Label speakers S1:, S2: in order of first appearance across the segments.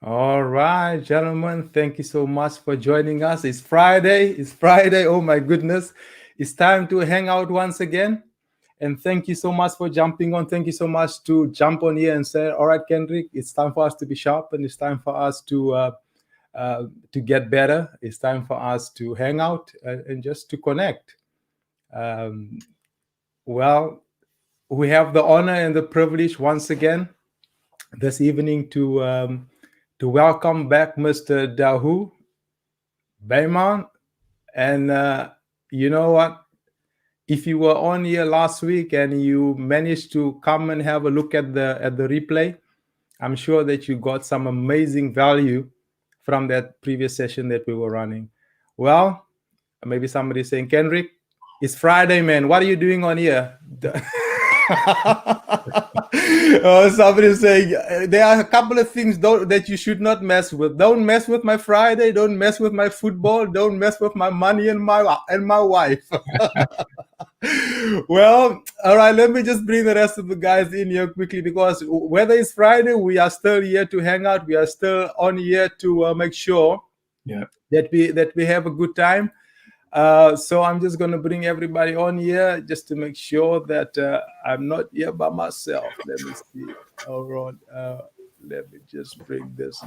S1: All right, gentlemen, thank you so much for joining us. It's Friday. It's Friday. Oh my goodness. It's time to hang out once again. And thank you so much for jumping on. Thank you so much to jump on here and say, all right, Kendrick, it's time for us to be sharp and it's time for us to get better. It's time for us to hang out and just to connect. Um, well, we have the honor and the privilege once again this evening to welcome back Mr. Dahu Bayman. And you know what? If you were on here last week and you managed to come and have a look at the replay, I'm sure that you got some amazing value from that previous session that we were running. Well, maybe somebody's saying, Kendrick, it's Friday, man. What are you doing on here? Oh, somebody's saying there are a couple of things that you should not mess with. Don't mess with my Friday. Don't mess with my football. Don't mess with my money and my wife. Well, all right. Let me just bring the rest of the guys in here quickly because whether it's Friday, we are still here to hang out. We are still on here to make sure that we have a good time. So I'm just going to bring everybody on here just to make sure that I'm not here by myself. Let me see. All right. Let me just bring this.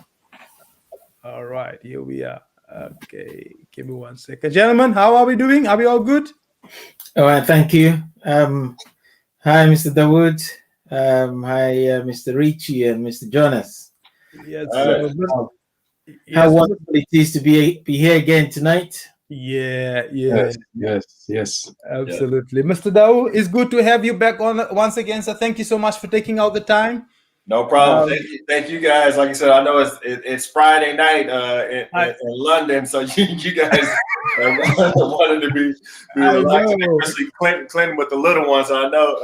S1: All right. Here we are. Okay. Give me 1 second. Gentlemen, how are we doing? Are we all good?
S2: All right. Thank you. Hi, Mr. Dawood. Hi, Mr. Ricci and Mr. Jonas.
S1: Yes.
S2: How wonderful it is to be here again tonight.
S1: Yeah.
S3: Yes.
S1: Absolutely. Mr. Dao, it's good to have you back on once again. So thank you so much for taking out the time.
S3: No problem. Thank you guys. Like I said, I know it's Friday night in London, so you guys wanted to be relaxing, especially Clinton with the little ones. I know,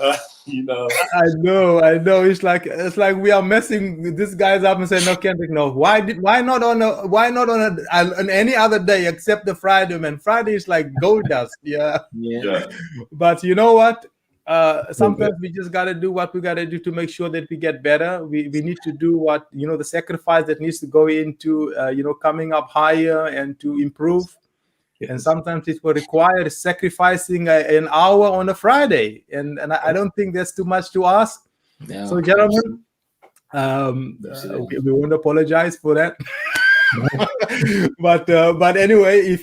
S1: I know. It's like we are messing these guys up and saying, no, Kendrick, no. Why not on any other day except the Friday, man? Friday is like gold dust. Yeah. But you know what? Sometimes we just got to do what we got to do to make sure that we get better. We need to do what, the sacrifice that needs to go into, coming up higher and to improve. Yes. And sometimes it will require sacrificing an hour on a Friday. And I don't think there's too much to ask. No, so, gentlemen, we won't apologize for that. But anyway,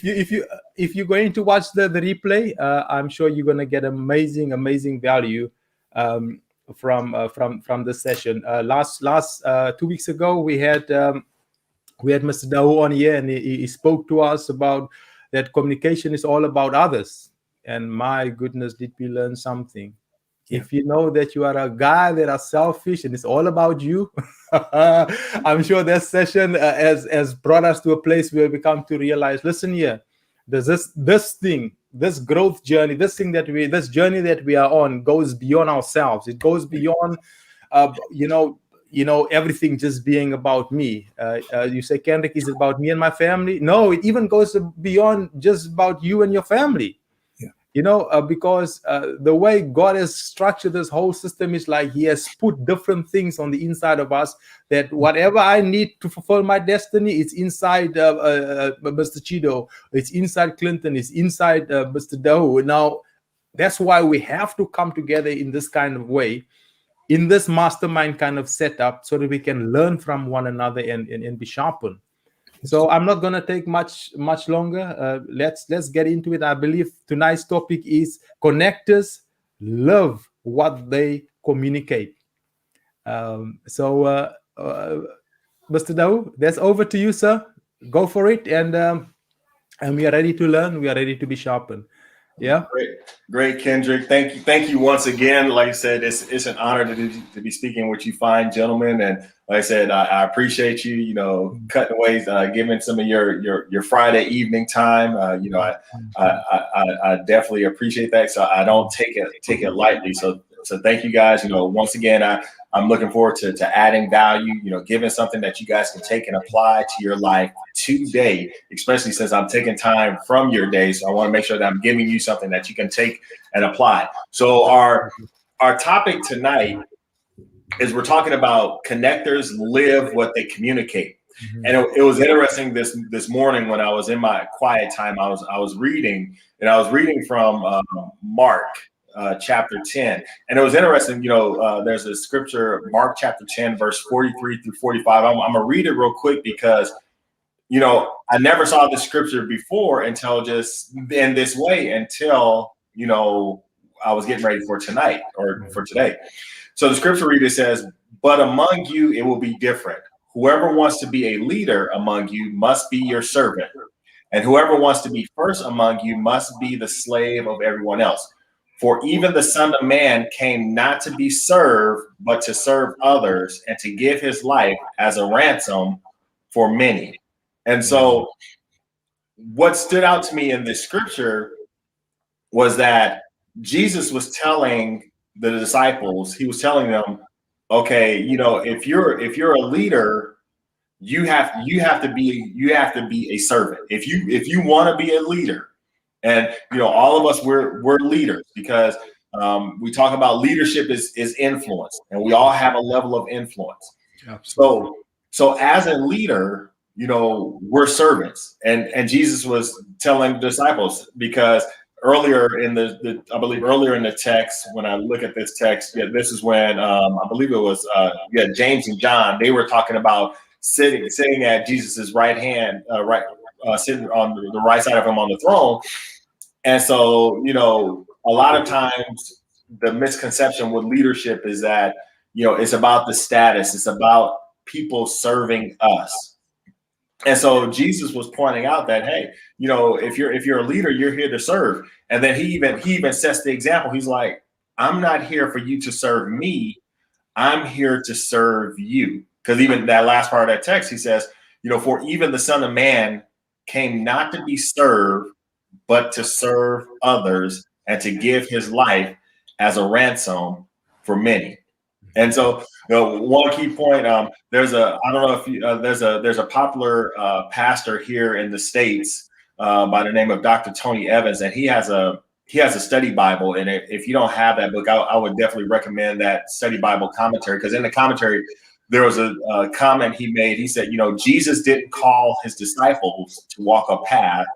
S1: if you're going to watch the replay, I'm sure you're going to get amazing value from the session. Last 2 weeks ago, we had Mr. Dao on here, and he spoke to us about that communication is all about others. And my goodness, did we learn something? If you know that you are a guy that are selfish and it's all about you, I'm sure that session has brought us to a place where we come to realize, listen here, there's this growth journey, this journey that we are on goes beyond ourselves. It goes beyond, everything just being about me. You say, Kendrick, is it about me and my family? No, it even goes beyond just about you and your family. Because the way God has structured this whole system is like he has put different things on the inside of us that whatever I need to fulfill my destiny, it's inside Mr. Chido, it's inside Clinton, it's inside Mr. Dahu. Now, that's why we have to come together in this kind of way, in this mastermind kind of setup, so that we can learn from one another and be sharpened. So I'm not going to take much longer. Let's get into it. I believe tonight's topic is connectors love what they communicate. Mr. Dao, that's over to you, sir. Go for it, and we are ready to learn. We are ready to be sharpened. Yeah.
S3: Great, Kendrick. Thank you once again. Like I said, it's an honor to be speaking with you fine gentlemen. And like I said, I appreciate you, cutting away, giving some of your Friday evening time. I definitely appreciate that. So I don't take it lightly. So thank you guys. Once again, I'm looking forward to adding value, giving something that you guys can take and apply to your life today, especially since I'm taking time from your day. So I want to make sure that I'm giving you something that you can take and apply. So our topic tonight is we're talking about connectors live what they communicate. And it was interesting this morning when I was in my quiet time, I was reading, and I was reading from Mark chapter 10. And it was interesting, there's a scripture, Mark chapter 10, verse 43 through 45. I'm going to read it real quick because, I never saw this scripture before until just in this way until, I was getting ready for tonight or for today. So the scripture reader says, "But among you, it will be different. Whoever wants to be a leader among you must be your servant. And whoever wants to be first among you must be the slave of everyone else. For even the Son of Man came not to be served, but to serve others and to give his life as a ransom for many." And so what stood out to me in this scripture was that Jesus was telling the disciples, he was telling them, okay, if you're a leader, you have to be a servant. If you want to be a leader, and all of us we're leaders because we talk about leadership is influence, and we all have a level of influence. Absolutely. So as a leader, we're servants, and Jesus was telling the disciples because earlier in I believe earlier in the text, when I look at this text, this is when I believe it was James and John, they were talking about sitting at Jesus's right hand, sitting on the right side of him on the throne. And so, a lot of times the misconception with leadership is that, it's about the status, it's about people serving us. And so Jesus was pointing out that, hey, if you're a leader, you're here to serve. And then he even sets the example. He's like, I'm not here for you to serve me. I'm here to serve you. Because even that last part of that text, he says, for even the Son of Man came not to be served, but to serve others and to give his life as a ransom for many. And so, one key point, there's a popular pastor here in the States by the name of Dr. Tony Evans, and he has a study Bible. And if you don't have that book, I would definitely recommend that study Bible commentary, because in the commentary, there was a comment he made. He said, Jesus didn't call his disciples to walk a path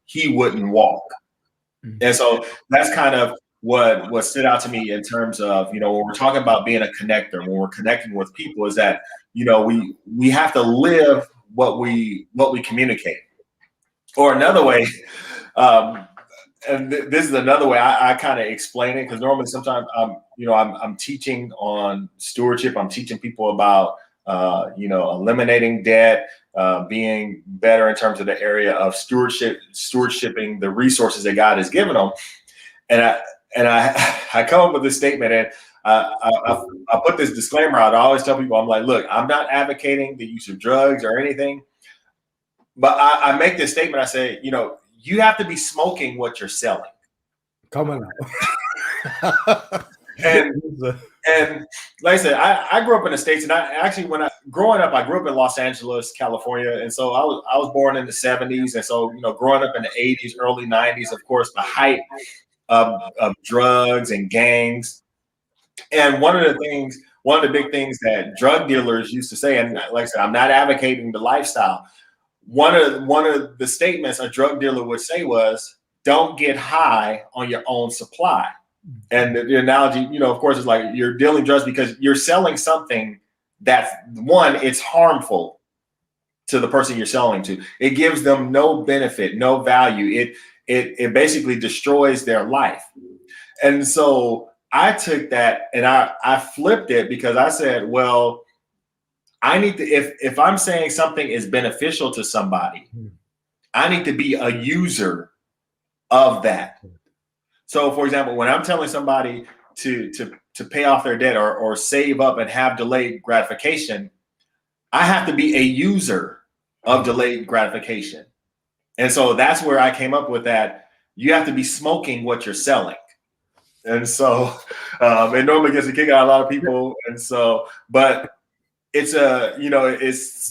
S3: he wouldn't walk. And so that's kind of what stood out to me in terms of, when we're talking about being a connector, when we're connecting with people, is that, we have to live what we communicate. Or another way, and this is another way I kind of explain it, because normally sometimes I'm teaching on stewardship. I'm teaching people about eliminating debt, being better in terms of the area of stewardshiping the resources that God has given them. And I come up with this statement, and I put this disclaimer out. I always tell people, I'm like, look, I'm not advocating the use of drugs or anything, but I make this statement. I say, you have to be smoking what you're selling.
S1: Come on now.
S3: And like I said, I grew up in the States, and growing up, I grew up in Los Angeles, California. And so I was born in the 70s. And so, growing up in the 80s, early 90s, of course, the height of drugs and gangs. And one of the big things that drug dealers used to say, and like I said, I'm not advocating the lifestyle. One of the statements a drug dealer would say was, don't get high on your own supply. And the analogy, of course, is like you're dealing drugs because you're selling something that's, one, it's harmful to the person you're selling to. It gives them no benefit, no value. It basically destroys their life. And so I took that and I flipped it, because I said, well, I need to, if I'm saying something is beneficial to somebody, I need to be a user of that. So, for example, when I'm telling somebody to pay off their debt or save up and have delayed gratification, I have to be a user of delayed gratification. And so that's where I came up with that. You have to be smoking what you're selling. And so it normally gets a kick out of a lot of people. And so, but it's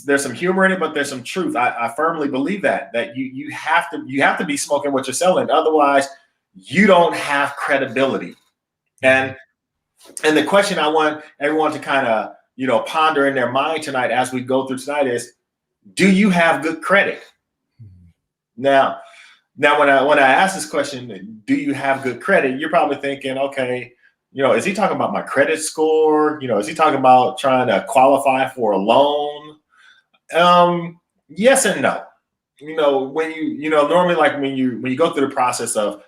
S3: there's some humor in it, but there's some truth. I firmly believe that you have to be smoking what you're selling. Otherwise, you don't have credibility. And the question I want everyone to kind of, ponder in their mind tonight as we go through tonight is, do you have good credit? Now when I ask this question, do you have good credit? You're probably thinking, okay, is he talking about my credit score? Is he talking about trying to qualify for a loan? Yes and no. When normally, like when you go through the process of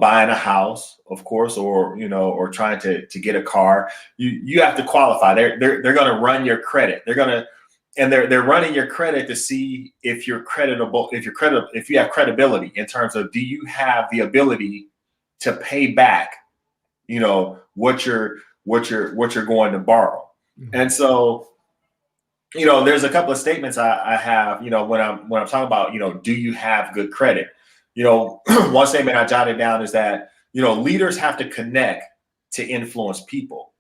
S3: buying a house, of course, or or trying to get a car, you have to qualify. They're going to run your credit. They're running your credit to see if you're creditable, if you have credibility in terms of, do you have the ability to pay back, what you're going to borrow. And so, there's a couple of statements I have, when I'm talking about, do you have good credit? One statement I jotted down is that, leaders have to connect to influence people.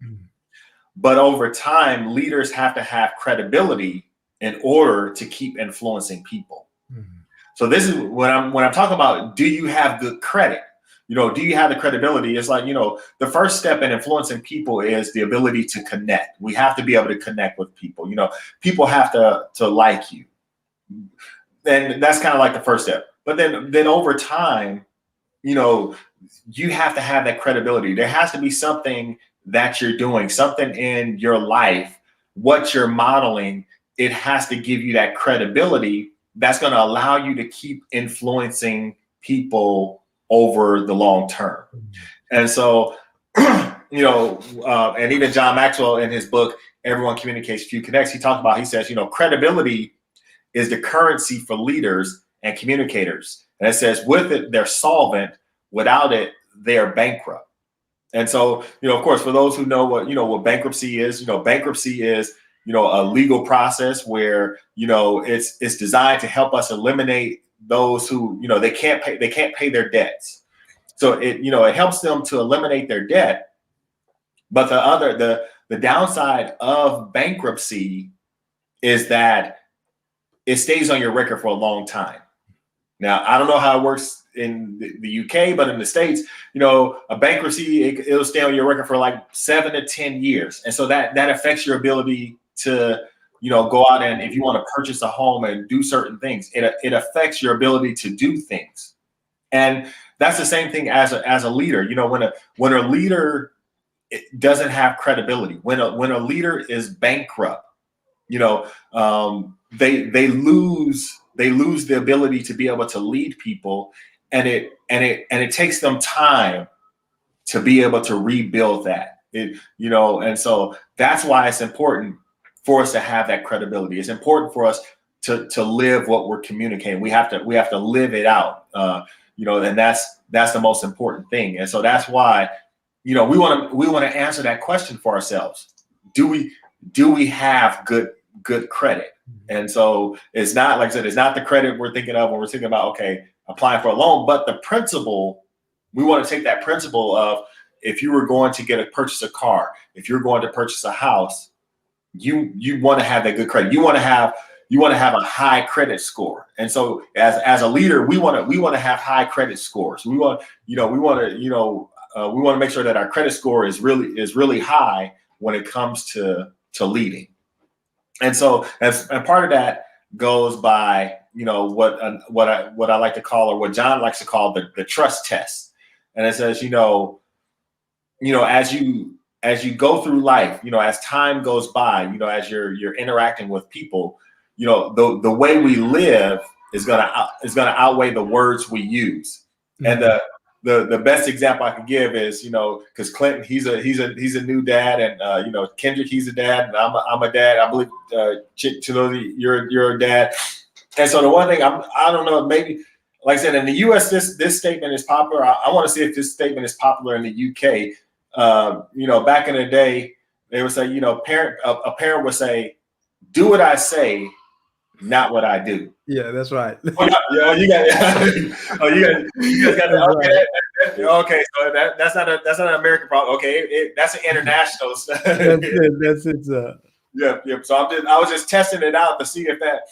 S3: But over time, leaders have to have credibility in order to keep influencing people. So this is when I'm talking about, do you have good credit? Do you have the credibility? It's like, the first step in influencing people is the ability to connect. We have to be able to connect with people. People have to like you. And that's kind of like the first step. But then over time, you have to have that credibility. There has to be something that you're doing, something in your life, what you're modeling. It has to give you that credibility that's going to allow you to keep influencing people over the long term. And so, and even John Maxwell in his book, Everyone Communicates, Few Connects, he says, credibility is the currency for leaders and communicators. And it says, with it, they're solvent. Without it, they're bankrupt. And so, of course, for those who know what bankruptcy is, bankruptcy is, a legal process where, it's designed to help us eliminate those who, they can't pay their debts. So it helps them to eliminate their debt. But the downside of bankruptcy is that it stays on your record for a long time. Now, I don't know how it works in the UK, but in the States, a bankruptcy, it'll stay on your record for like 7 to 10 years. And so that affects your ability to, go out and, if you want to purchase a home and do certain things, it affects your ability to do things. And that's the same thing as a leader. When a leader doesn't have credibility, when a leader is bankrupt, they lose the ability to be able to lead people, and it takes them time to be able to rebuild that. And so that's why it's important for us to have that credibility. It's important for us to live what we're communicating. We have to live it out. And that's the most important thing. And so that's why, we want to answer that question for ourselves. Do we have good credit? And so it's not, like I said, it's not the credit we're thinking of when we're thinking about, okay, applying for a loan, but the principle. We want to take that principle of, if you were going to purchase a car, if you're going to purchase a house, you want to have that good credit. You want to have a high credit score. And so as a leader, we want to have high credit scores. We want to make sure that our credit score is really high when it comes to leading. And so and part of that goes by, what I like to call, or what John likes to call, the trust test. And it says, as you go through life, as time goes by, as you're interacting with people, the way we live is gonna outweigh the words we use. Mm-hmm. And the best example I can give is, because Clinton, he's a new dad, and Kendrick, he's a dad, and I'm a dad. I believe Chilozi, you're a dad. And so the one thing I don't know, maybe, like I said, in the U.S. this statement is popular. I want to see if this statement is popular in the U.K. Back in the day, they would say, a parent would say, "Do what I say, not what I do."
S1: Yeah, that's right.
S3: You guys got that. Okay, so that's not an American problem. Okay, that's an international.
S1: That's it.
S3: Yeah. So I was just testing it out to see if that.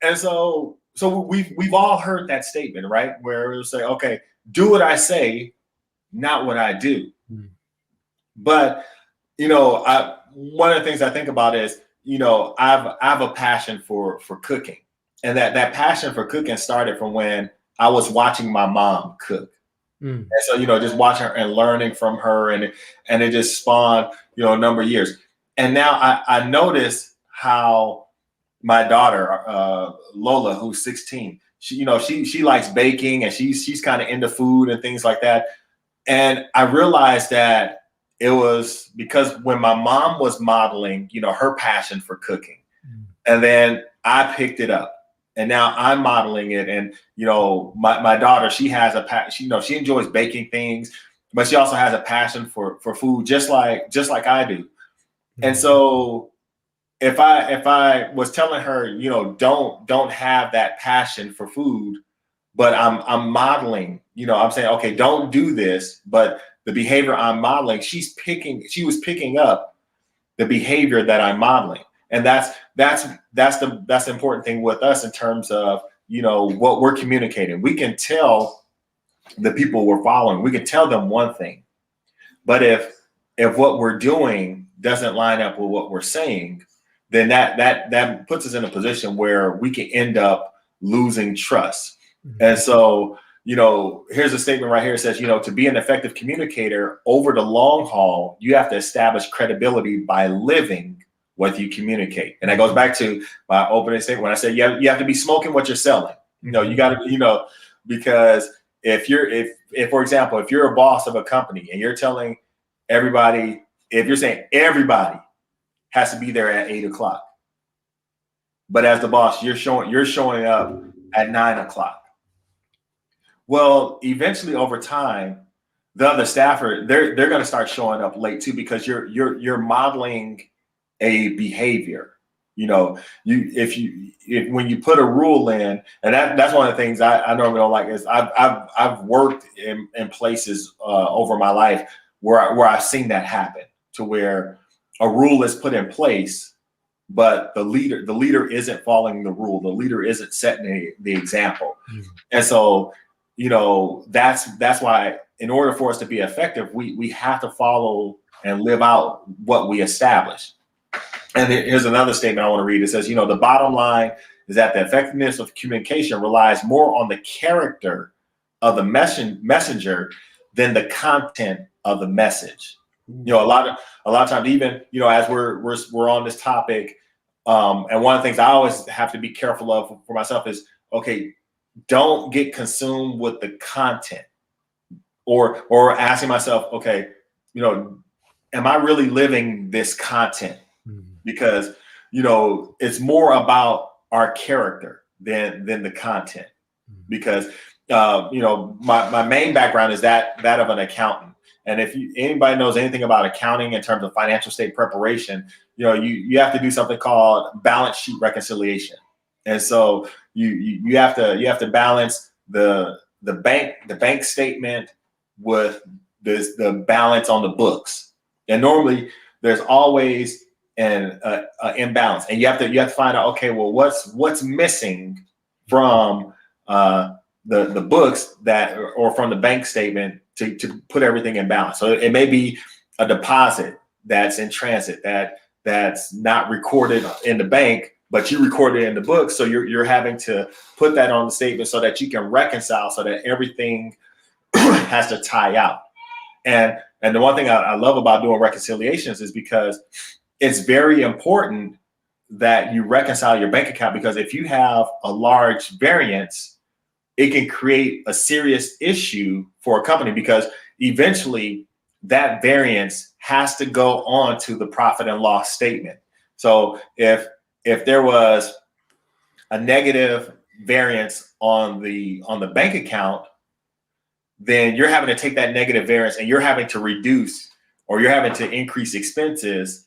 S3: And so we've all heard that statement, right? Where it'll say, "Okay, do what I say, not what I do." Mm. But one of the things I think about is, I have a passion for cooking, and that passion for cooking started from when I was watching my mom cook. And so, just watching her and learning from her, and it just spawned, a number of years. And now I notice how my daughter, Lola, who's 16, she likes baking, and she's kind of into food and things like that. And I realized that it was because when my mom was modeling, her passion for cooking, and then I picked it up. And now I'm modeling it. And, my daughter, she has a passion, she enjoys baking things, but she also has a passion for food, just like I do. And so if I was telling her, don't have that passion for food, but I'm modeling, I'm saying, okay, don't do this, but the behavior I'm modeling, she was picking up the behavior that I'm modeling. And that's the important thing with us in terms of, what we're communicating. We can tell the people we're following, we can tell them one thing, but if what we're doing doesn't line up with what we're saying, then that puts us in a position where we can end up losing trust. And so, here's a statement right here. It says, to be an effective communicator over the long haul, you have to establish credibility by living what you communicate. And that goes back to my opening statement when I said you have to be smoking what you're selling. You got to, because if for example, if you're a boss of a company and you're telling everybody, if you're saying everybody has to be there at 8:00, but as the boss, you're showing up at 9:00. Well, eventually over time, the other staffer, they're going to start showing up late too, because you're modeling a behavior. If when you put a rule in, and that's one of the things I normally don't like is I've worked in places over my life where I've seen that happen, to where a rule is put in place, but the leader isn't following the rule. The leader isn't setting the example. And so, that's why in order for us to be effective, we have to follow and live out what we establish. And here's another statement I want to read. It says, the bottom line is that the effectiveness of communication relies more on the character of the messenger than the content of the message. A lot of times, even, as we're on this topic, and one of the things I always have to be careful of for myself is, okay, don't get consumed with the content, or asking myself, okay, am I really living this content? Because, it's more about our character than the content. Because, my main background is that of an accountant. And if anybody knows anything about accounting in terms of financial state preparation, you have to do something called balance sheet reconciliation. And so you have to balance the bank statement with the balance on the books. And normally there's always an imbalance, and you have to find out, okay, well, what's missing from the books or from the bank statement to put everything in balance. So it may be a deposit that's in transit that's not recorded in the bank, but you recorded it in the book. So you're having to put that on the statement so that you can reconcile, so that everything has to tie out. And the one thing I love about doing reconciliations is because it's very important that you reconcile your bank account, because if you have a large variance, it can create a serious issue for a company, because eventually that variance has to go on to the profit and loss statement. So if there was a negative variance on the bank account, then you're having to take that negative variance and you're having to reduce, or you're having to increase expenses.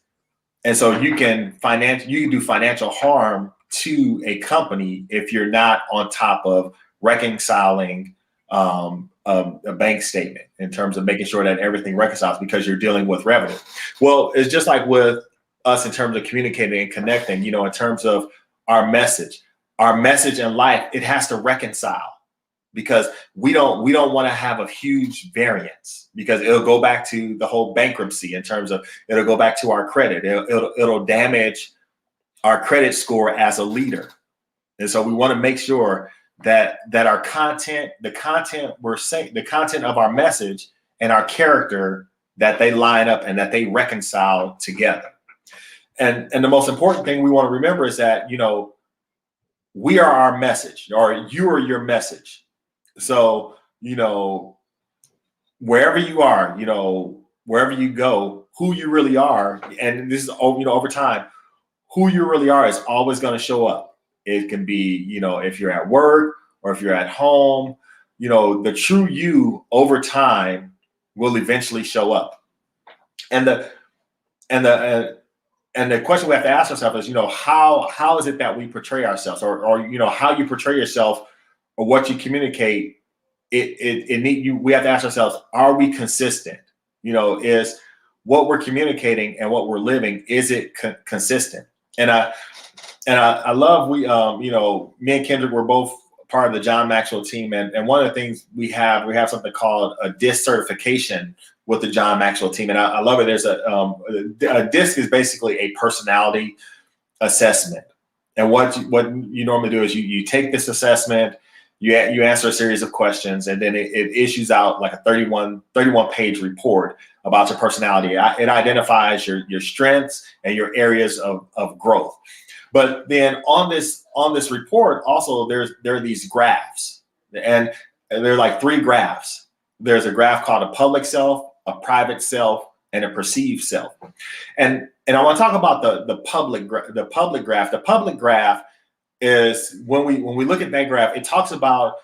S3: And so you can do financial harm to a company if you're not on top of reconciling a bank statement in terms of making sure that everything reconciles, because you're dealing with revenue. Well, it's just like with us in terms of communicating and connecting, in terms of our message in life, it has to reconcile, because we don't want to have a huge variance, because it'll go back to the whole bankruptcy in terms of, it'll go back to our credit. It'll damage our credit score as a leader. And so we want to make sure that our content, the content we're saying, the content of our message and our character, that they line up and that they reconcile together. And the most important thing we want to remember is that, you know, we are our message, or you are your message. So, you know, wherever you are, you know, wherever you go, who you really are, and this is, you know, over time, who you really are is always going to show up. It can be, you know, if you're at work or if you're at home, you know, the true you over time will eventually show up. And the question we have to ask ourselves is, you know, how is it that we portray ourselves, or you know, how you portray yourself or what you communicate? We have to ask ourselves, are we consistent? You know, is what we're communicating and what we're living, is it consistent? And I love, you know, me and Kendrick were both part of the John Maxwell team, and one of the things we have something called a DISC certification with the John Maxwell team, and I love it. There's a DISC is basically a personality assessment, and what you normally do is you take this assessment, you answer a series of questions, and then it issues out like a 31 page report about your personality. It identifies your strengths and your areas of growth. But then on this report, also there are these graphs, and there are like 3 graphs. There's a graph called a public self, a private self, and a perceived self. And I want to talk about the public graph. The public graph is when we look at that graph, it talks about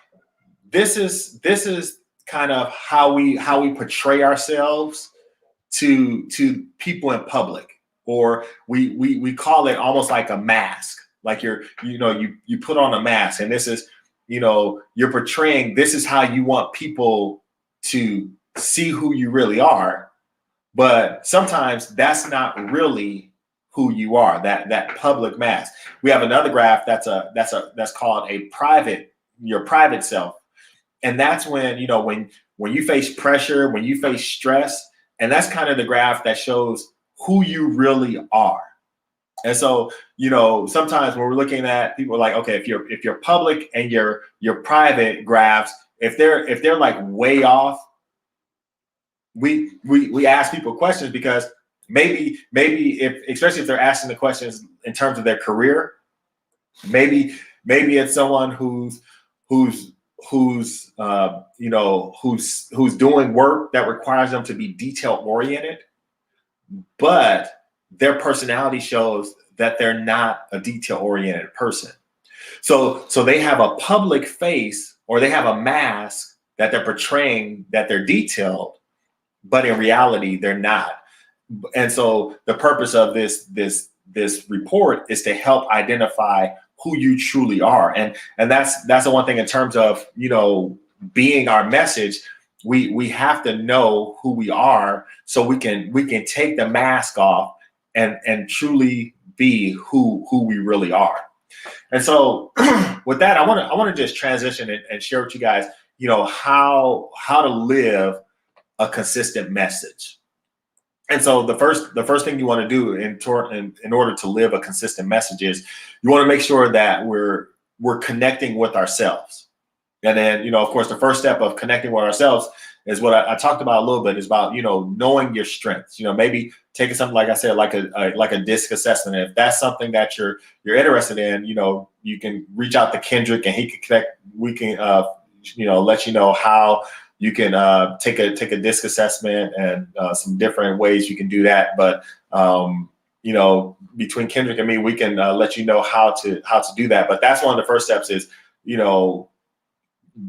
S3: this is kind of how we portray ourselves to people in public. Or we call it almost like a mask, like you put on a mask, and this is, you know, you're portraying, this is how you want people to see who you really are. But sometimes that's not really who you are, that public mask. We have another graph that's called your private self. And that's when, you know, when you face pressure, when you face stress, and that's kind of the graph that shows who you really are. And so, you know, sometimes when we're looking at people, like, okay, if you're public and your private graphs, if they're like way off, we ask people questions, because maybe especially if they're asking the questions in terms of their career, maybe it's someone who's doing work that requires them to be detail oriented, but their personality shows that they're not a detail-oriented person. So they have a public face, or they have a mask that they're portraying that they're detailed, but in reality, they're not. And so the purpose of this report is to help identify who you truly are. And that's the one thing in terms of, you know, being our message. We have to know who we are, so we can take the mask off and truly be who we really are. And so with that, I want to just transition and share with you guys, you know, how to live a consistent message. And so the first thing you want to do in order to live a consistent message is you want to make sure that we're connecting with ourselves. And then, you know, of course, the first step of connecting with ourselves is what I talked about a little bit, is about, you know, knowing your strengths. You know, maybe taking something, like I said, like a DISC assessment. If that's something that you're interested in, you know, you can reach out to Kendrick, and he can connect. We can, you know, let you know how you can take a DISC assessment, and some different ways you can do that. But you know, between Kendrick and me, we can let you know how to do that. But that's one of the first steps, is, you know,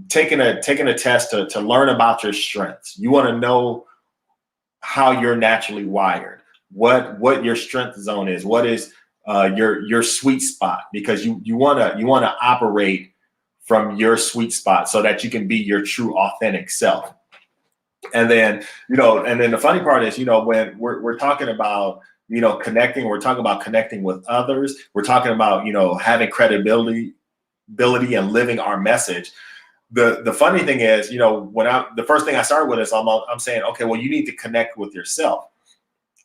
S3: taking a test to learn about your strengths. You want to know how you're naturally wired, what your strength zone is, what is your sweet spot, because you want to operate from your sweet spot so that you can be your true authentic self. And then, you know, and then the funny part is, you know, when we're talking about, you know, connecting, we're talking about connecting with others, we're talking about, you know, having credibility and living our message. The funny thing is, you know, the first thing I started with is I'm saying, okay, well, you need to connect with yourself.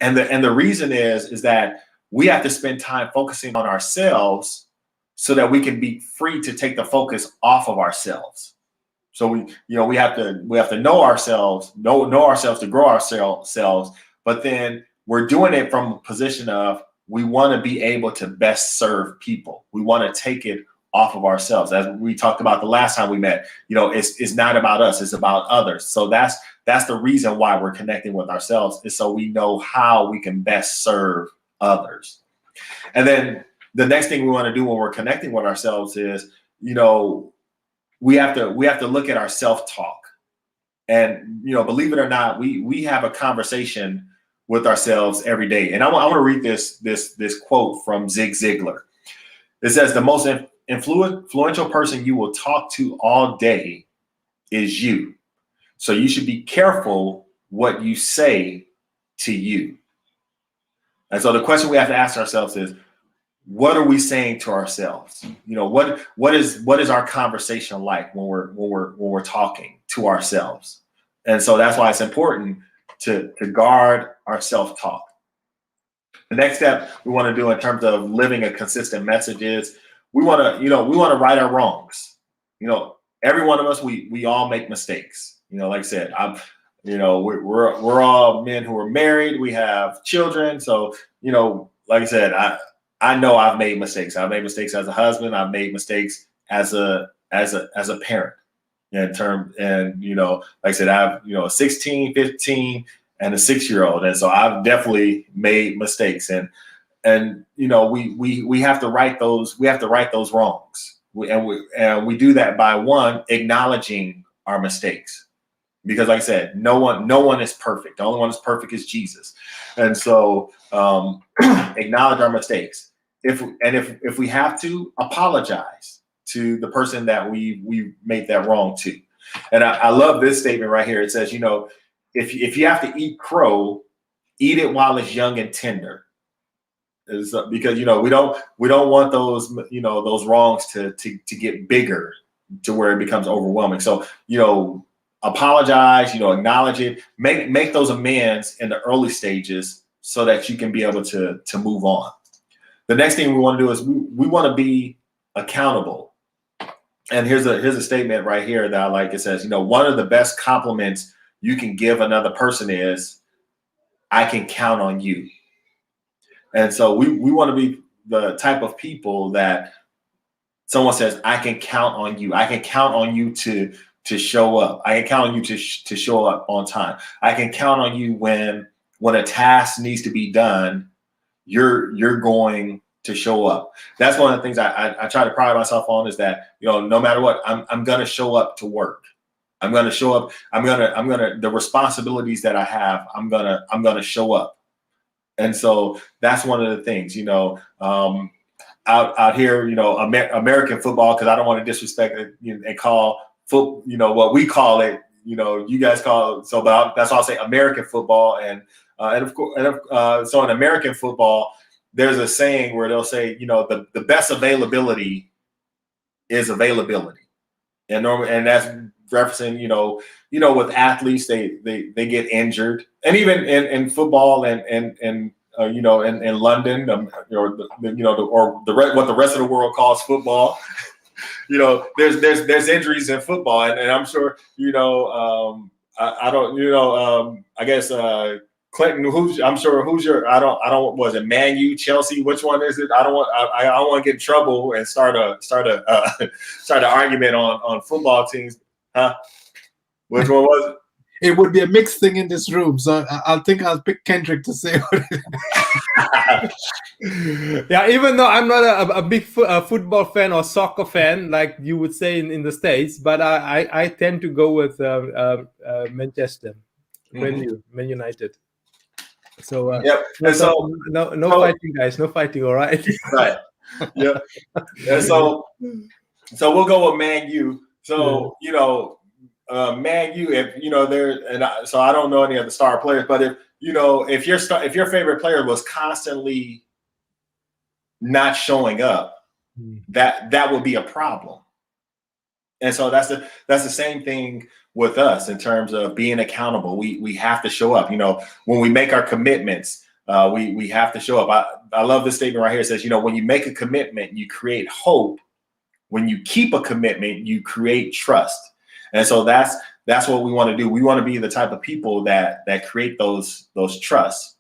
S3: And the reason is that we have to spend time focusing on ourselves so that we can be free to take the focus off of ourselves. So we have to know ourselves, know ourselves to grow ourselves, but then we're doing it from a position of we want to be able to best serve people. We want to take it off of ourselves. As we talked about the last time we met, it's not about us, it's about others. So that's the reason why we're connecting with ourselves, is so we know how we can best serve others. And then the next thing we want to do when we're connecting with ourselves is, we have to look at our self-talk. And, believe it or not, we have a conversation with ourselves every day. And I want to read this quote from Zig Ziglar. It says, the most influential person you will talk to all day is you. So you should be careful what you say to you. And so the question we have to ask ourselves is, what are we saying to ourselves? What is our conversation like when we're talking to ourselves? And so that's why it's important to guard our self-talk. The next step we want to do in terms of living a consistent message is we want to right our wrongs. Every one of us, we all make mistakes. Like I said, we're all men who are married. We have children. So, like I said, I know I've made mistakes. I've made mistakes as a husband. I've made mistakes as a parent. Like I said, I have, a 16, 15, and a 6-year-old. And so I've definitely made mistakes. And we have to right those wrongs. We do that by, one, acknowledging our mistakes. Because like I said, no one is perfect. The only one that's perfect is Jesus. And so acknowledge our mistakes. If we have to, apologize to the person that we made that wrong to. And I love this statement right here. It says, if you have to eat crow, eat it while it's young and tender. Because we don't want those wrongs to get bigger to where it becomes overwhelming. So apologize, acknowledge it, make those amends in the early stages so that you can be able to move on. The next thing we want to do is we want to be accountable. And here's a statement right here that I like. It says, one of the best compliments you can give another person is, I can count on you. And so we want to be the type of people that someone says, I can count on you. I can count on you to show up. I can count on you to show up on time. I can count on you when a task needs to be done, you're going to show up. That's one of the things I try to pride myself on, is that, no matter what, I'm going to show up to work. I'm going to show up. The responsibilities that I have, I'm going to show up. And so that's one of the things, out here, American football, because I don't want to disrespect it and call what we call it, you guys call it. So that's why I'll say American football. And of course, so in American football, there's a saying where they'll say, the best availability is availability. And that's referencing, with athletes, they get injured. And even in football and in London, or what the rest of the world calls football, there's injuries in football. And I'm sure, I guess, Clinton, who's your, was it Man U, Chelsea? Which one is it? I don't want to get in trouble and start an argument on football teams. Huh? Which one was it?
S4: It would be a mixed thing in this room, so I'll pick Kendrick to say what it is.
S1: Yeah, even though I'm not a big football fan or soccer fan, like you would say in the States, but I tend to go with Manchester, Man United. So
S3: yep. And so
S1: no fighting, guys. No fighting. All right.
S3: Right. Yeah. And so we'll go with Man U. So Man U. If so I don't know any of the star players, but if your favorite player was constantly not showing up, that would be a problem. And so that's the same thing with us in terms of being accountable. We have to show up. When we make our commitments, We have to show up. I love this statement right here. It says, you know, when you make a commitment, you create hope. When you keep a commitment, you create trust. And so that's what we want to do. We want to be the type of people that create those trusts.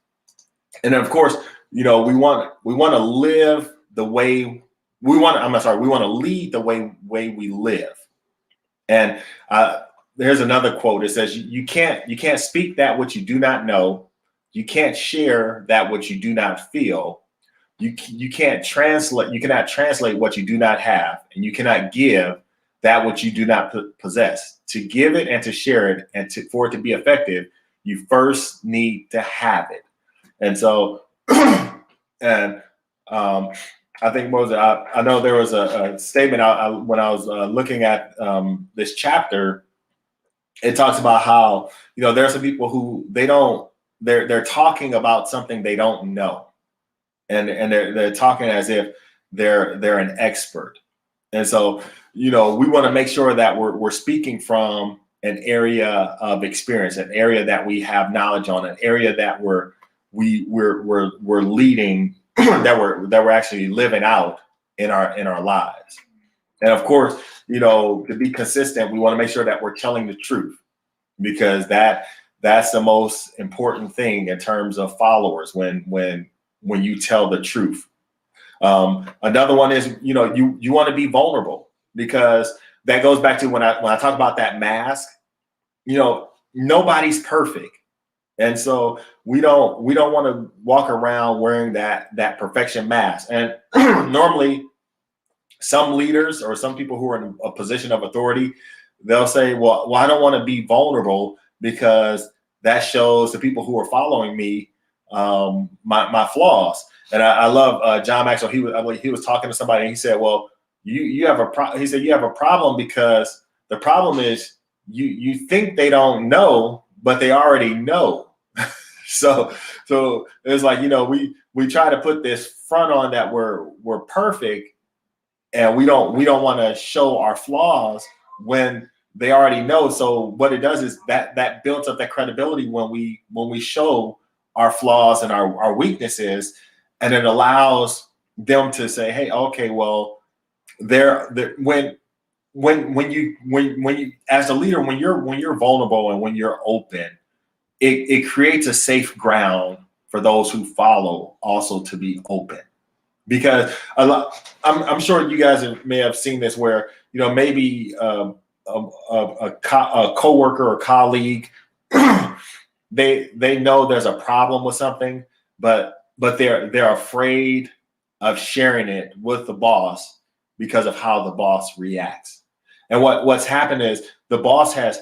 S3: And then of course, you know, we want to live the way we want. We want to lead the way we live. And there's another quote. It says, you can't speak that which you do not know. You can't share that which you do not feel. You cannot translate what you do not have, and you cannot give that which you do not possess. To give it and to share it, and for it to be effective, you first need to have it. And so, and I think Moses, I know there was a statement when I was looking at this chapter. It talks about how, you know, there are some people who they're talking about something they don't know. And they're talking as if they're an expert. And so, you know, we want to make sure that we're speaking from an area of experience, an area that we have knowledge on, an area that we're leading, that we're actually living out in our lives. And of course, you know, to be consistent, we want to make sure that we're telling the truth, because that's the most important thing in terms of followers when you tell the truth. Another one is, you know, you want to be vulnerable, because that goes back to when I talk about that mask. You know, nobody's perfect. And so we don't want to walk around wearing that perfection mask. And normally some leaders or some people who are in a position of authority, they'll say, well, I don't want to be vulnerable because that shows the people who are following me my flaws. And I love John Maxwell. He was talking to somebody and he said, well, you have he said, you have a problem because the problem is you think they don't know, but they already know. so it's like, you know, we try to put this front on that we're perfect, and we don't want to show our flaws when they already know. So what it does is that builds up that credibility when we show our flaws and our weaknesses, and it allows them to say, hey, okay, well, when you as a leader, when you're vulnerable and when you're open, it creates a safe ground for those who follow also to be open. Because I'm sure you guys may have seen this, where, you know, maybe a coworker or colleague, they know there's a problem with something, but they're afraid of sharing it with the boss because of how the boss reacts. And what's happened is the boss has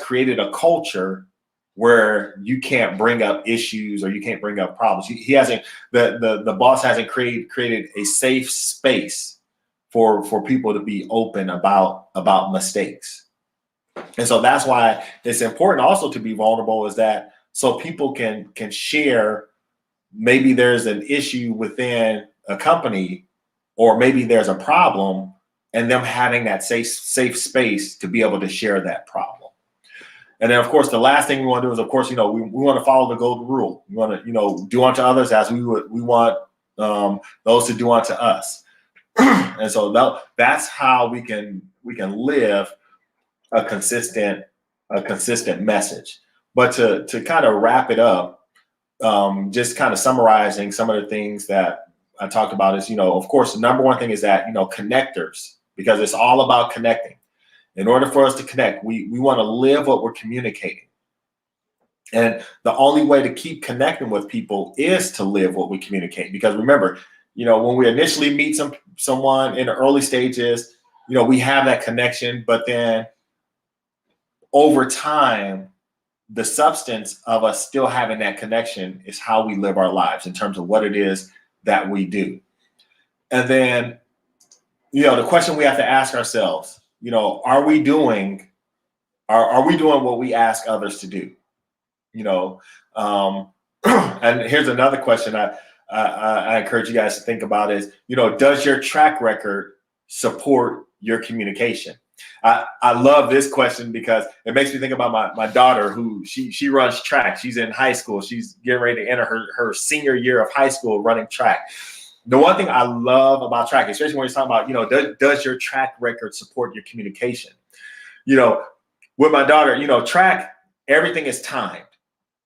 S3: created a culture where you can't bring up issues or you can't bring up problems. The boss hasn't created a safe space for people to be open about mistakes. And so that's why it's important also to be vulnerable, is that so people can share. Maybe there's an issue within a company, or maybe there's a problem, and them having that safe space to be able to share that problem. And then, of course, the last thing we want to do is, of course, you know, we want to follow the golden rule. We want to, you know, do unto others as we want those to do unto us. And so that's how we can live a consistent message. But to kind of wrap it up, just kind of summarizing some of the things that I talked about is, you know, of course, the number one thing is that, you know, connectors, because it's all about connecting. In order for us to connect, we want to live what we're communicating. And the only way to keep connecting with people is to live what we communicate. Because remember, you know, when we initially meet someone in the early stages, you know, we have that connection, but then over time, the substance of us still having that connection is how we live our lives in terms of what it is that we do. And then, you know, the question we have to ask ourselves, you know, are we doing what we ask others to do? You know, and here's another question I encourage you guys to think about is, you know, does your track record support your communication? I love this question because it makes me think about my daughter who she runs track. She's in high school. She's getting ready to enter her senior year of high school running track. The one thing I love about track, especially when you're talking about, you know, does your track record support your communication? You know, with my daughter, you know, track, everything is timed.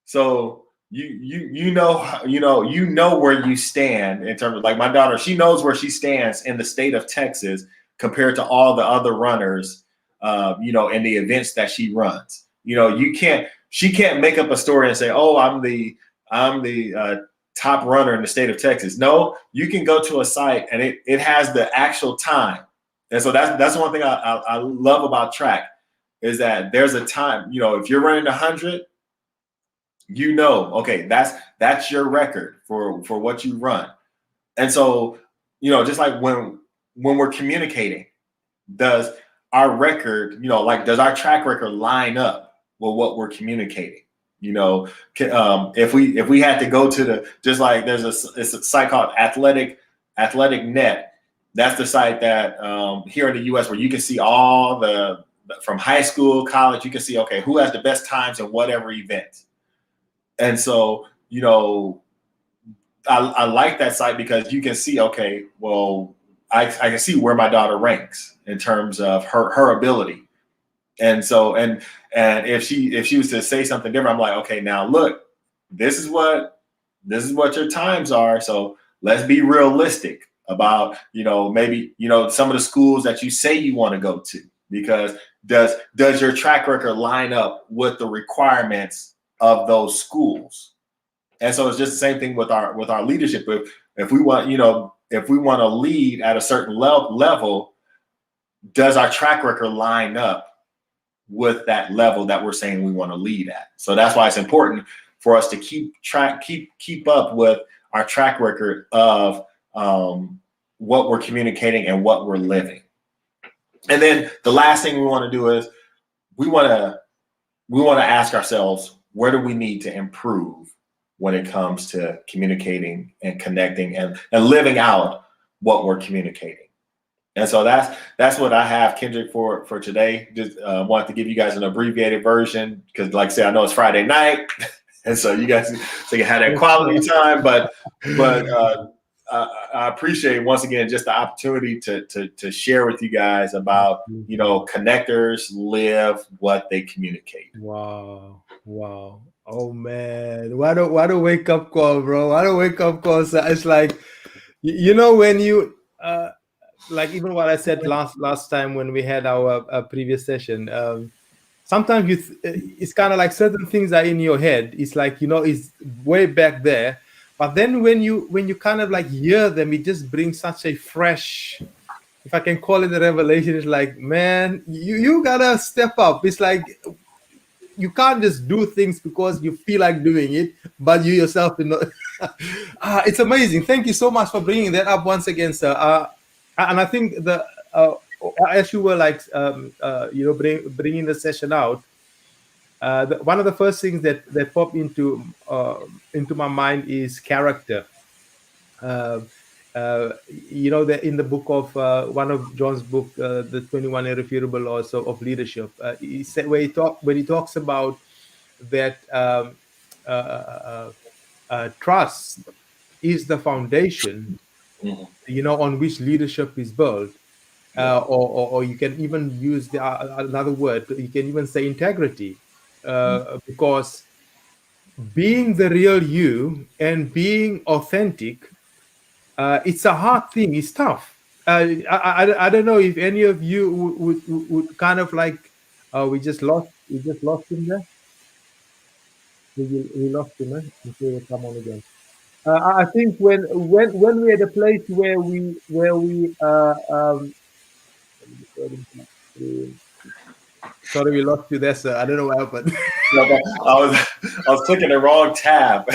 S3: So you know where you stand in terms of, like, my daughter, she knows where she stands in the state of Texas compared to all the other runners, you know, in the events that she runs. You know, she can't make up a story and say, oh, I'm the top runner in the state of Texas. No, you can go to a site and it has the actual time. And so that's one thing I love about track, is that there's a time. You know, if you're running 100, you know, okay, that's your record for what you run. And so, you know, just like when we're communicating, does our record, you know, like, does our track record line up with what we're communicating? You know, if we had to go to just like there's it's a site called Athletic Net. That's the site that here in the U.S. where you can see all the from high school, college, you can see, okay, who has the best times in whatever event. And so, you know, I like that site because you can see, okay, well, I can see where my daughter ranks in terms of her ability. And so, and if she was to say something different, I'm like, okay, now look, this is what your times are. So let's be realistic about, you know, maybe, you know, some of the schools that you say you want to go to, because does your track record line up with the requirements of those schools? And so it's just the same thing with our leadership. If we want, you know, if we want to lead at a certain level, does our track record line up with that level that we're saying we want to lead at? So that's why it's important for us to keep up with our track record of what we're communicating and what we're living. And then the last thing we want to do is we want to ask ourselves, where do we need to improve when it comes to communicating and connecting and living out what we're communicating? And so that's what I have, Kendrick, for today. Just wanted to give you guys an abbreviated version because, like I said, I know it's Friday night, and so you guys so you have that quality time. But I appreciate, once again, just the opportunity to share with you guys about, you know, connectors live what they communicate.
S1: Wow. Oh man, what a wake up call, bro! What a wake up call. So it's like, you know, when you like even what I said last time when we had our previous session. Sometimes it's kind of like certain things are in your head. It's like, you know, it's way back there. But then when you kind of like hear them, it just brings such a fresh, if I can call it a revelation. It's like, man, you gotta step up. It's like you can't just do things because you feel like doing it, but you yourself, you know. It's amazing. Thank you so much for bringing that up once again, sir. And I think as you were like, you know, bringing the session out, one of the first things that pop into my mind is character. You know, that in the book of one of John's book, the 21 Irrefutable Laws of Leadership, he said when he talks about that trust is the foundation, you know, on which leadership is built. Or you can even use another word. You can even say integrity, because being the real you and being authentic, it's a hard thing. It's tough. I don't know if any of you would kind of like. We just lost him there. We lost him. Okay, we'll come on again. I think when we're at a place where we sorry, we lost you there, sir. I don't know what happened.
S3: I was clicking the wrong tab.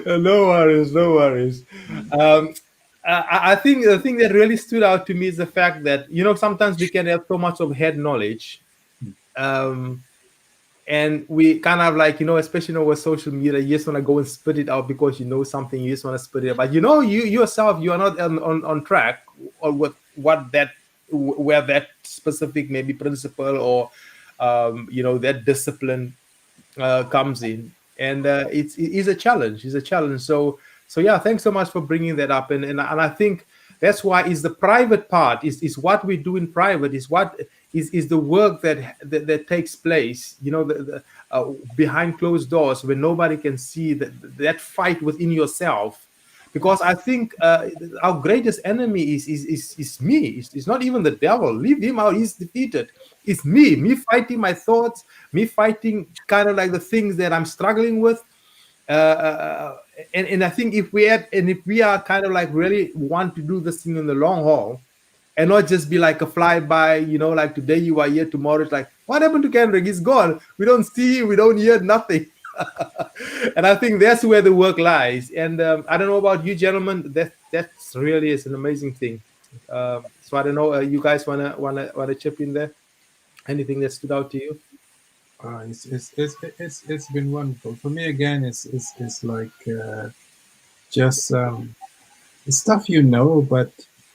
S1: No worries. I think the thing that really stood out to me is the fact that, you know, sometimes we can have so much of head knowledge, and we kind of like, you know, especially, you know, with social media, you just want to go and spit it out because you know something, you just want to spit it out. But you know, you yourself, you are not on track or with what that where that specific maybe principle or that discipline comes in, and it is a challenge. It's a challenge. So yeah, thanks so much for bringing that up, and I think that's why is the private part is what we do in private is what is the work that takes place, behind closed doors when nobody can see that fight within yourself. Because I think our greatest enemy is me. It's not even the devil. Leave him out. He's defeated. It's me fighting my thoughts, me fighting kind of like the things that I'm struggling with. And I think if we are kind of like really want to do this thing in the long haul, and not just be like a flyby, like today you are here, tomorrow it's like, what happened to Kendrick? He's gone. We don't see, we don't hear nothing. And I think that's where the work lies. And I don't know about you, gentlemen. That's really is an amazing thing. So I don't know. You guys wanna chip in there? Anything that stood out to you?
S4: It's been wonderful for me. Again, it's like just stuff but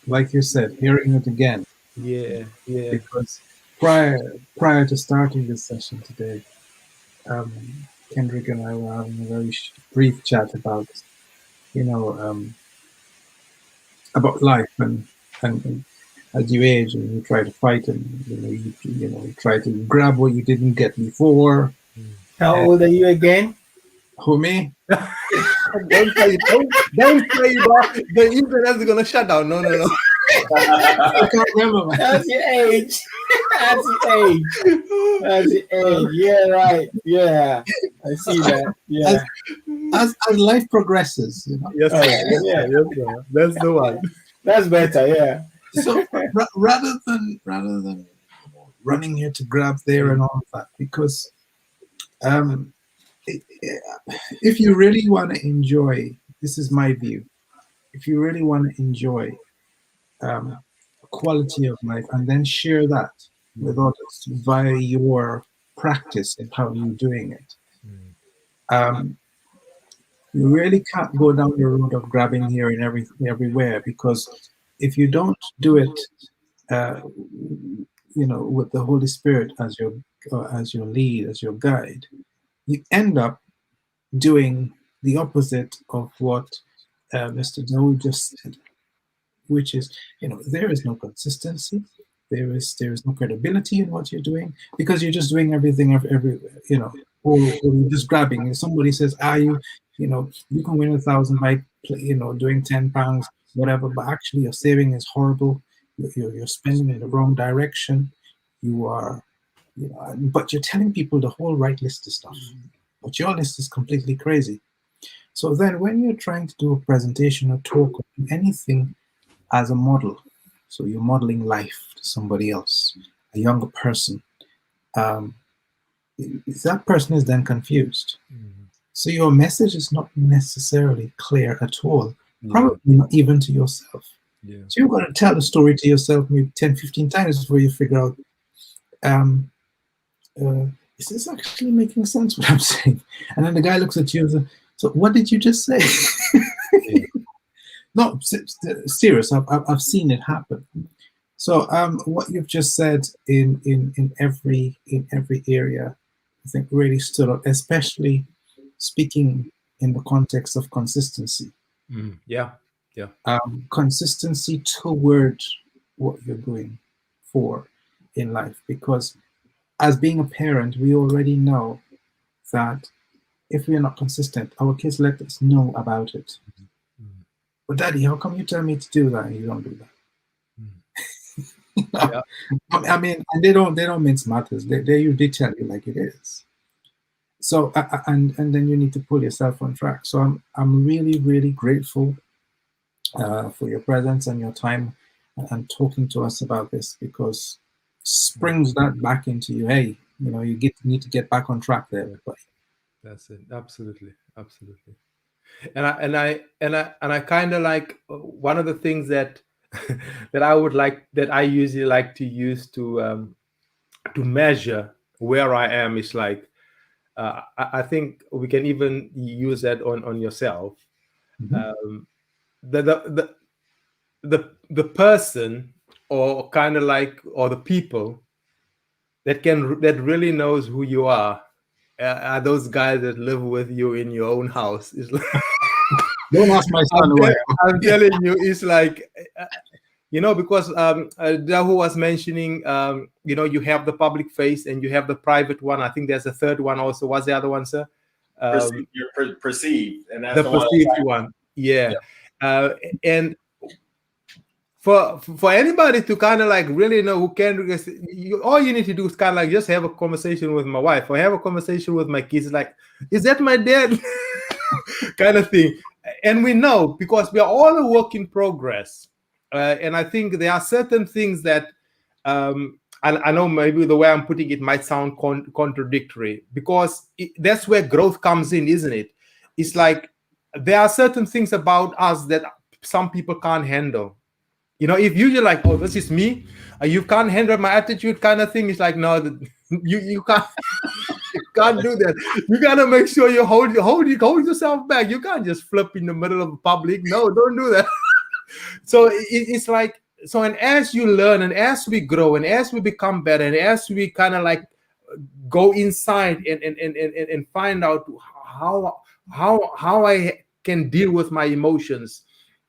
S4: like you said, hearing it again.
S1: Yeah.
S4: Because prior to starting this session today, Kendrick and I were having a very brief chat about about life and as you age and you try to fight and you try to grab what you didn't get before.
S2: How old are you again?
S4: Who, me?
S1: Don't say it. The internet is gonna shut down. No.
S4: I can't remember, man.
S2: That's your age. That's your age. Yeah, right. Yeah, I see that. Yeah.
S4: As life progresses,
S1: Yes,
S2: yeah.
S1: yes, that's the one.
S2: That's better. Yeah.
S4: So rather than running here to grab there and all of that, because if you really want to enjoy, this is my view, if you really want to enjoy quality of life and then share that with others via your practice and how you're doing it, you really can't go down the road of grabbing here and everywhere, because if you don't do it with the Holy Spirit as your lead, as your guide, you end up doing the opposite of what Mr. Noe just said, which is, there is no consistency, there is no credibility in what you're doing, because you're just doing everything everywhere, or you're just grabbing. If somebody says, you can win 1,000 by doing £10, whatever, but actually your saving is horrible. You're spending in the wrong direction. You are, but you're telling people the whole right list of stuff, but your list is completely crazy. So then when you're trying to do a presentation or talk or anything as a model, so you're modeling life to somebody else, a younger person, that person is then confused. So your message is not necessarily clear at all, probably not even to yourself. So you're going to tell the story to yourself maybe 10, 15 times before you figure out, is this actually making sense what I'm saying? And then the guy looks at you and says, so what did you just say? No, serious. I've seen it happen. So what you've just said in every area, I think really stood out, especially speaking in the context of consistency. Consistency toward what you're going for in life, because as being a parent, we already know that if we are not consistent, our kids let us know about it. But Daddy, how come you tell me to do that and you don't do that? I mean, and they don't mince matters. They usually tell you like it is. So and then you need to pull yourself on track. So I'm really, really grateful for your presence and your time and talking to us about this, because springs that back into you. Hey, you need to get back on track there, everybody.
S1: That's it. Absolutely. And I kind of like one of the things that I usually like to use to measure where I am is like I think we can even use that on yourself. The person or kind of like, or the people that really knows who you are those guys that live with you in your own house. It's like,
S4: Don't ask my son who I am.
S1: I'm telling you, it's like, because Dahu was mentioning, you have the public face and you have the private one. I think there's a third one also. What's the other one, sir?
S3: You're perceived, and that's
S1: the perceived one. Yeah. And for anybody to kind of like really know who can, all you need to do is kind of like just have a conversation with my wife or have a conversation with my kids. Like, is that my dad? Kind of thing. And we know because we are all a work in progress. And I think there are certain things that I know maybe the way I'm putting it might sound contradictory, because that's where growth comes in, isn't it? It's like there are certain things about us that some people can't handle. If you're like, oh, this is me, you can't handle my attitude kind of thing. It's like, no, you can't. You can't do that. You gotta make sure you hold yourself back. You can't just flip in the middle of the public. No, don't do that. So it's like, so, and as you learn and as we grow and as we become better and as we kind of like go inside and find out how I can deal with my emotions,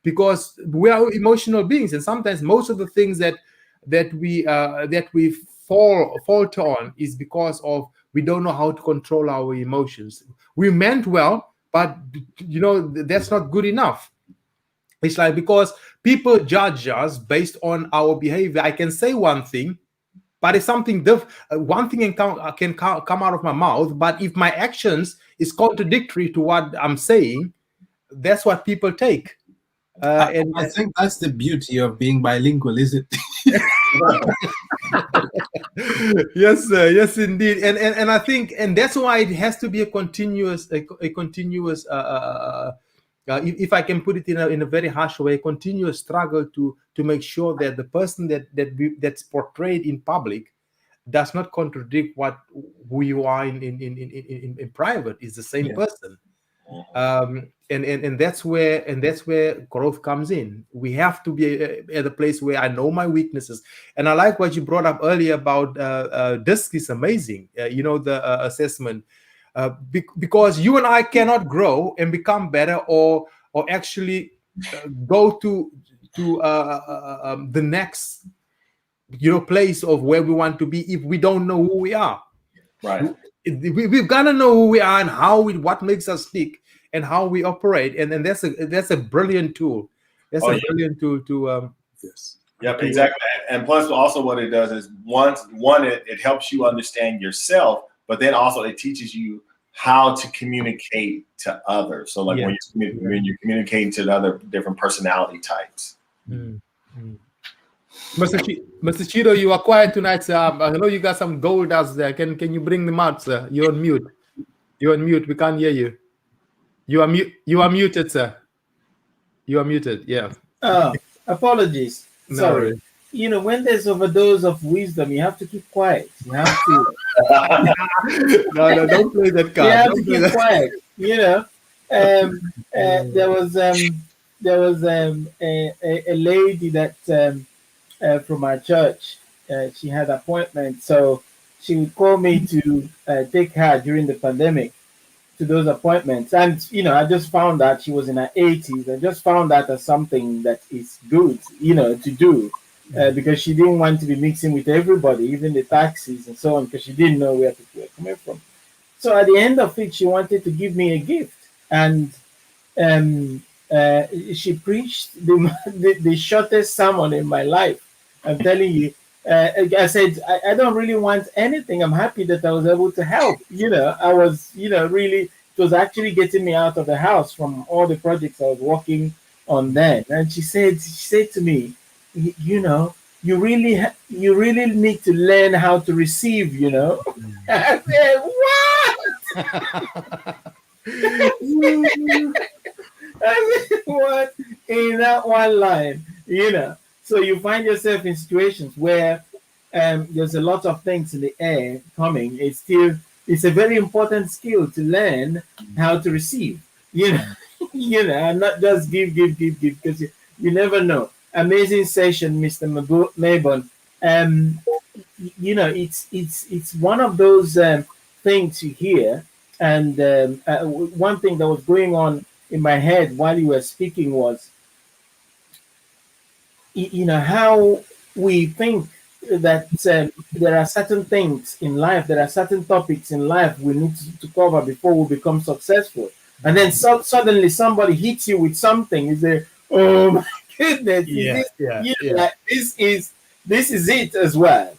S1: because we are emotional beings, and sometimes most of the things that we falter on is because of we don't know how to control our emotions. We meant well, but that's not good enough. It's like, because people judge us based on our behavior. I can say one thing, but if something one thing can come out of my mouth, but if my actions is contradictory to what I'm saying, that's what people take.
S4: And I think that's the beauty of being bilingual, is it?
S1: Yes, sir. Yes, indeed. And I think, and that's why it has to be a continuous if I can put it in a very harsh way, continuous struggle to make sure that the person that's portrayed in public does not contradict who you are in private. Is the same person. And that's where growth comes in. We have to be at a place where I know my weaknesses. And I like what you brought up earlier about DISC is amazing. The assessment, because you and I cannot grow and become better or actually go to the next place of where we want to be if we don't know who we are.
S3: Right.
S1: We've got to know who we are and what makes us tick and how we operate, and that's a brilliant tool. That's brilliant tool to
S3: yes. Yep, exactly. And plus, also what it does is it helps you understand yourself, but then also it teaches you how to communicate to others. So like when you're communicating to the other different personality types.
S1: Mm-hmm. Mr. Chido, you are quiet tonight, sir. I know you got some gold dust there. Can you bring them out, sir? You're on mute. You're on mute. We can't hear you. You are muted, sir. You are muted. Yeah.
S2: Oh, apologies.
S1: No
S2: Sorry.
S1: worries.
S2: When there's overdose of wisdom, you have to keep quiet. You have to.
S1: No, don't play that card.
S2: You have
S1: Don't
S2: to keep quiet. There was a lady that from our church. She had appointments, so she would call me to take her during the pandemic to those appointments. And I just found out she was in her 80s. I just found that as something that is good, to do, because she didn't want to be mixing with everybody, even the taxis and so on, because she didn't know where people were coming from. So at the end of it, she wanted to give me a gift, and she preached the shortest sermon in my life. I'm telling you. I said, I don't really want anything. I'm happy that I was able to help. I was, really, it was actually getting me out of the house from all the projects I was working on then. And she said to me, you really need to learn how to receive, I said, what? I said, what? In that one line, So you find yourself in situations where there's a lot of things in the air coming. It's a very important skill to learn how to receive, and not just give, because you never know. amazing session, Mr. Mabon. It's one of those things you hear, and one thing that was going on in my head while you were speaking was, how we think that there are certain things in life, there are certain topics in life we need to cover before we become successful, and then suddenly somebody hits you with something. You say, "Oh my goodness, like, this is it as well."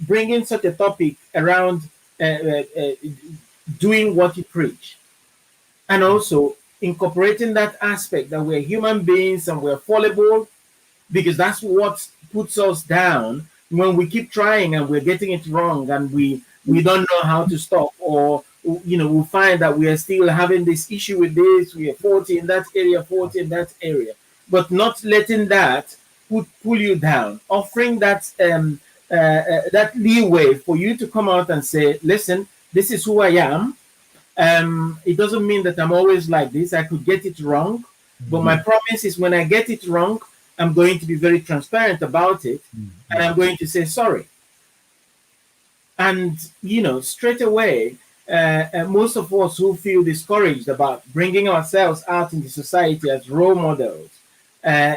S2: Bringing such a topic around doing what you preach, and also incorporating that aspect that we're human beings and we're fallible, because that's what puts us down when we keep trying and we're getting it wrong, and we don't know how to stop, or we find that we are still having this issue with this, we are 40 in that area, 40 in that area, but not letting that pull you down, offering that that leeway for you to come out and say, listen, this is who I am. It doesn't mean that I'm always like this. I could get it wrong, but my promise is, when I get it wrong, I'm going to be very transparent about it, and I'm going to say sorry. And straight away, most of us who feel discouraged about bringing ourselves out into society as role models,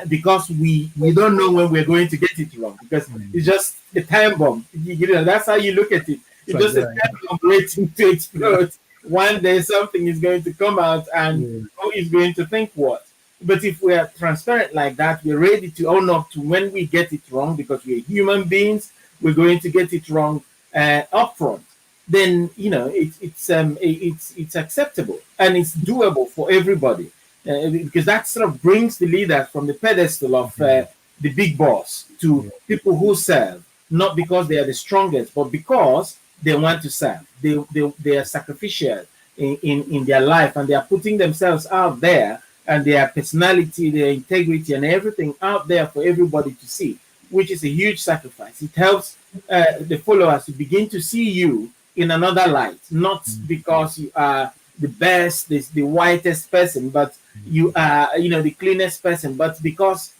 S2: because we don't know when we're going to get it wrong, because it's just a time bomb. That's how you look at it. It's just a time bomb waiting to explode. One day something is going to come out, and who is going to think what? But if we are transparent like that, we're ready to own up to when we get it wrong, because we're human beings, we're going to get it wrong upfront. Then it's acceptable and it's doable for everybody, because that sort of brings the leader from the pedestal of the big boss to people who serve, not because they are the strongest, but because they want to serve. They are sacrificial in their life, and they are putting themselves out there, and their personality, their integrity, and everything out there for everybody to see, which is a huge sacrifice. It helps the followers to begin to see you in another light, not because you are the best, the whitest person, but you are, the cleanest person, but because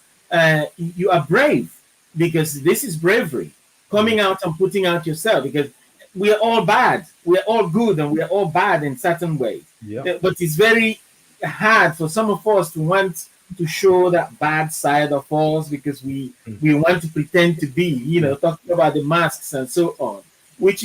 S2: you are brave, because this is bravery, coming out and putting out yourself, because we are all bad, we are all good, and we are all bad in certain ways. But it's very hard for some of us to want to show that bad side of us, because we want to pretend to be, talking about the masks and so on, which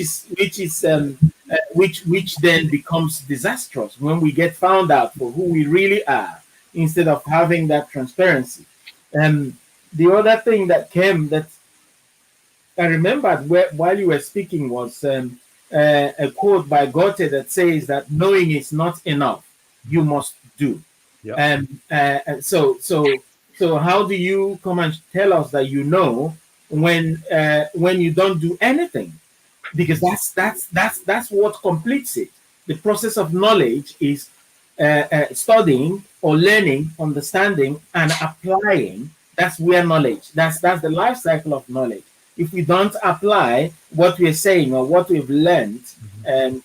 S2: then becomes disastrous when we get found out for who we really are, instead of having that transparency. The other thing that came that I remembered while you were speaking was a quote by Goethe that says that knowing is not enough, you must do. So how do you come and tell us that when you don't do anything? Because that's what completes it. The process of knowledge is studying or learning, understanding, and applying. That's where knowledge. That's the life cycle of knowledge. If we don't apply what we're saying or what we've learned,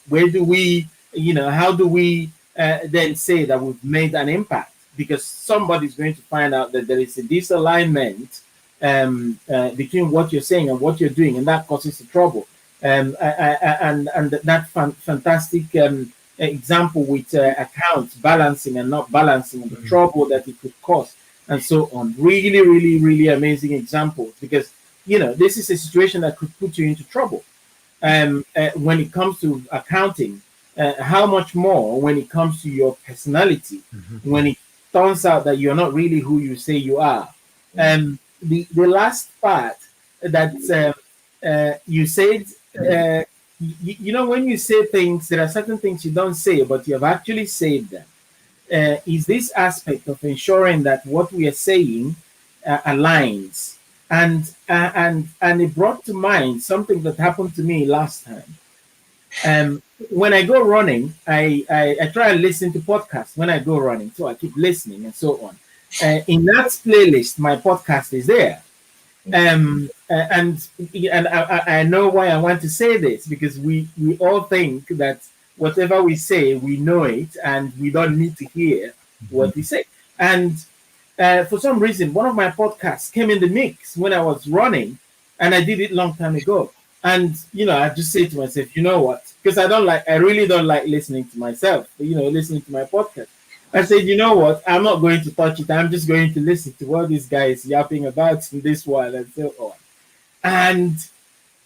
S2: where do we, how do we then say that we've made an impact? Because somebody's going to find out that there is a disalignment between what you're saying and what you're doing, and that causes the trouble. And that fantastic example with accounts balancing and not balancing, the trouble that it could cause, and so on. Really, really, really amazing examples, because this is a situation that could put you into trouble. When it comes to accounting, how much more when it comes to your personality, when it turns out that you're not really who you say you are. The last part that you said, when you say things, there are certain things you don't say, but you have actually said them. Is this aspect of ensuring that what we are saying aligns. And it brought to mind something that happened to me last time. When I go running, I try and listen to podcasts when I go running, so I keep listening and so on. In that playlist, my podcast is there. And I know why I want to say this, because we all think that whatever we say, we know it, and we don't need to hear what we say. And for some reason, one of my podcasts came in the mix when I was running, and I did it long time ago. And I just say to myself, you know what? Because I really don't like listening to myself. Listening to my podcast. I said, you know what? I'm not going to touch it. I'm just going to listen to what this guy is yapping about in this one and so on. And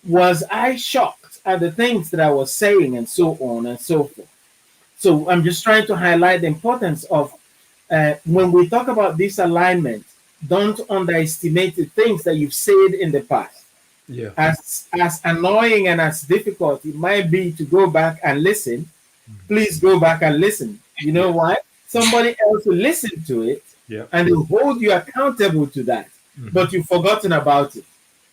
S2: was I shocked at the things that I was saying and so on and so forth. So I'm just trying to highlight the importance of when we talk about this alignment, don't underestimate the things that you've said in the past.
S1: Yeah.
S2: As annoying and as difficult it might be to go back and listen, please go back and listen. You know why? Somebody else will listen to it, and they'll hold you accountable to that, but you've forgotten about it.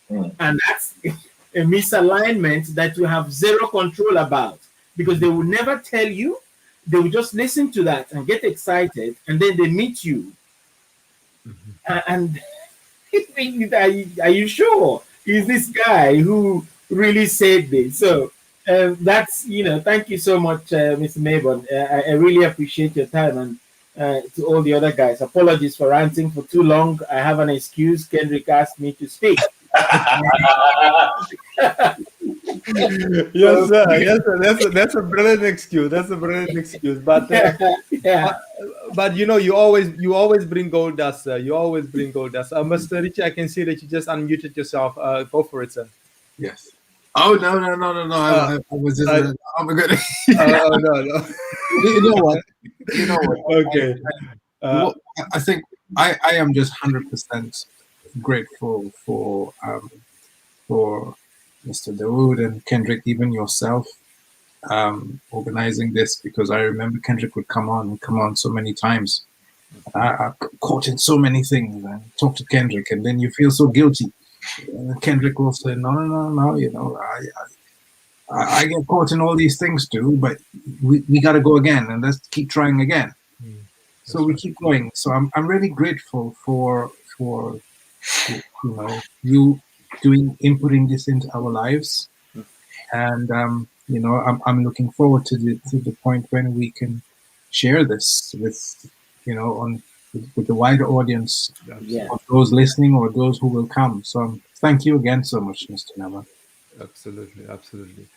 S2: And that's a misalignment that you have zero control about, because they will never tell you. They will just listen to that and get excited, and then they meet you. And are you sure? Is this guy who really said this? So that's, thank you so much, Mr. Maybon. I really appreciate your time. And to all the other guys, apologies for ranting for too long. I have an excuse. Kendrick asked me to speak.
S1: Yes, sir. Yes, sir. That's a brilliant excuse. But but you always bring gold dust, sir. You always bring gold dust. Mr. Richie, I can see that you just unmuted yourself. Go for it, sir.
S4: Yes. Oh no! I was just. Oh my goodness.
S1: No.
S4: You know what?
S1: Okay.
S4: I think I am just 100% grateful for Mr. Dawood and Kendrick, even yourself, organizing this, because I remember Kendrick would come on so many times. I caught in so many things and talk to Kendrick, and then you feel so guilty. And Kendrick will say, no, I get caught in all these things too, but we got to go again, and let's keep trying again. So we keep going. So I'm really grateful for you inputting this into our lives, and I'm looking forward to the point when we can share this with with the wider audience, of those listening or those who will come. So thank you again so much, Mr. Nava.
S1: Absolutely.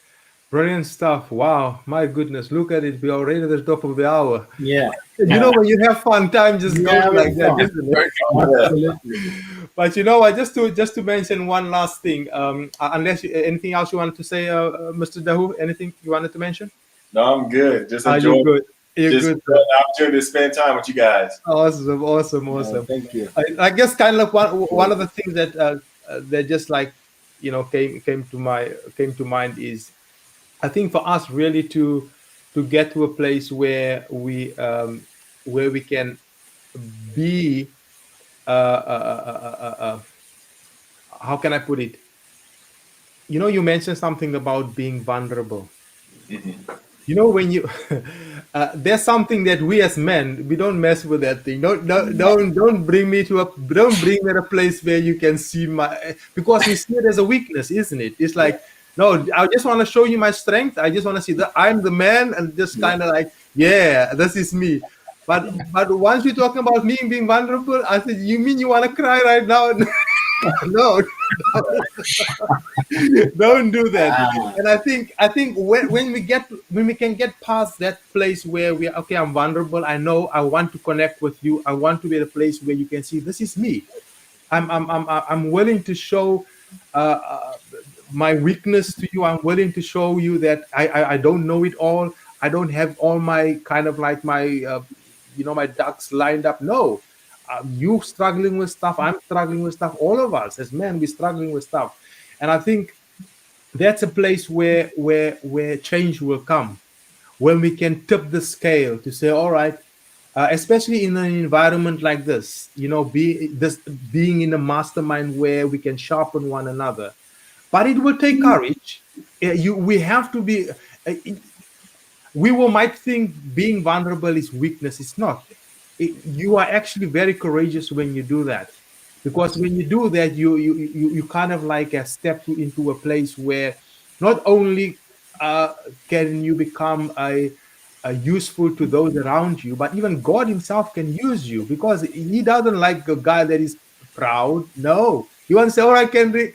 S1: Brilliant stuff. Wow, my goodness, look at it. We're already at the top of the hour.
S2: Yeah.
S1: When you have fun, time just goes like that, isn't it?
S2: Absolutely.
S1: But you know what, just to mention one last thing, unless anything else you wanted to say, Mr. Dahu, anything you wanted to mention?
S3: No, I'm good. Just
S1: Are
S3: enjoy.
S1: you good? You're
S3: Just
S1: good.
S3: the opportunity to spend time with you guys.
S1: Awesome.
S2: Thank you.
S1: I guess kind of one of the things that just like came to mind is, I think for us really to get to a place where we can be how can I put it? You mentioned something about being vulnerable. When you there's something that we as men, we don't mess with that thing. Don't bring me to a place where you can see because we see it as a weakness, isn't it? It's like, no, I just want to show you my strength. I just want to see that I'm the man, and just kind of like, this is me. But once we're talking about me being vulnerable, I said, you mean you want to cry right now? No, don't do that. And I think when we can get past that place where we are, okay, I'm vulnerable. I know I want to connect with you. I want to be at a place where you can see this is me. I'm willing to show my weakness to you. I'm willing to show you that I don't know it all. I don't have all my kind of like my my ducks lined up. No. You struggling with stuff, I'm struggling with stuff, all of us as men, we're struggling with stuff. And I think that's a place where change will come, when we can tip the scale to say, all right, especially in an environment like this, being in a mastermind where we can sharpen one another. But it will take courage. We have to be might think being vulnerable is weakness. It's not. You are actually very courageous when you do that, because when you do that, you kind of like step into a place where not only can you become useful to those around you, but even God Himself can use you, because He doesn't like a guy that is proud. No, He wants to say, "All right, Kendrick,